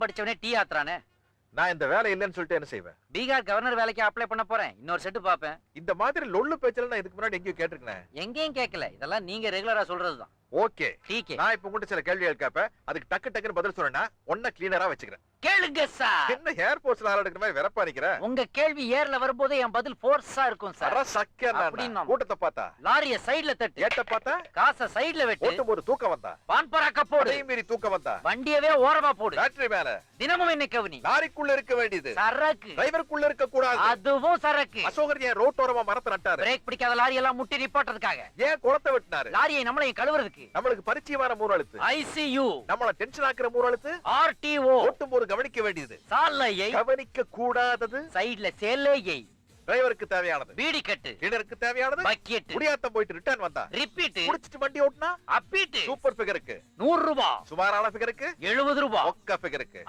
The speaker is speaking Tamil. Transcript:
படிச்சவனே டீ ஆத்துறானே. நான் இந்த வேலை இல்லைன்னு சொல்லிட்டு என்ன செய்வேன்? பீகார் கவர்னர் வேலைக்கு அப்ளை பண்ண போறேன். இன்னொரு செட்டு பாப்பேன். இந்த மாதிரி லொள்ளு பேச்சல நான் இதுக்கு முன்னாடி எங்கேயும் கேட்டிருக்கேன். எங்கேயும் கேட்கல. இதெல்லாம் நீங்க ரெகுலரா சொல்றதுதான். ஓகே, டீக்கே. நான் இப்ப உங்ககிட்ட சில கேள்விகள் கேட்பேன். அதுக்கு டக்கு டக்குன்னு பதில் சொன்னா ஒன்ன கிளீனரா வச்சுக்கிறேன். கேளுங்க சார். என்ன ஏர்போர்ட்ஸ்ல ஆள் எடுக்கிற மாதிரி வெறப்பா நிக்கிற? உங்க கேள்வி ஏர்ல வரும்போது என் பதில் ஃபோர்ஸா இருக்கும் சார். அட சக்கேன்னா அப்படின்னா. கூட்டத்தை பார்த்தா, லாரிய சைடுல தட்டு, ஏட்ட பார்த்தா, காசை சைடுல வெட்டு, ஓட்டும்போது தூக்கம் வந்தா, பான் பராக்க போடு, அதையும் மீறி தூக்கம் வந்தா, வண்டியவே ஓரமா போடு, பேட்டரி மேல தினமும் என்ன கவனி, லாரிக்குள்ள இருக்க வேண்டியது சரக்கு, டிரைவருக்குள்ள இருக்க கூடாது, அதுவும் சரக்கு. அசோகர் ஏன் ரோட்டோரமா மரத்தை நட்டாரு? பிரேக் பிடிக்காத லாரி எல்லாம் முட்டி நிப்பாட்டுறதுக்காக. ஏன் குளத்தை வெட்டினாரு? லாரியை நம்மளையும் கழுவுறதுக்கு. நம்மளுக்கு பரிச்சயமான மூணு எழுத்து ICU, நம்மள டென்ஷன் ஆக்குற மூணு எழுத்து RTO, ஓட்டும்போது கவனிக்க வேண்டியது, சாலையை கவனிக்க கூடாதது, சைடுல சேலையை, டிரைவருக்கு தேவையானது, பீடி கட்டு, கிளீனருக்கு தேவையானது, பக்கெட், குடியாத்தம் போயிட்டு ரிட்டர்ன் வந்தா, ரிப்பீட், குடிச்சிட்டு வண்டி ஓட்டுனா, அப்பீட், சூப்பர் ஃபிகருக்கு, 100 ரூபாய், சுமாரான ஃபிகருக்கு, 70 ரூபாய், ஒக்க ஃபிகருக்கு.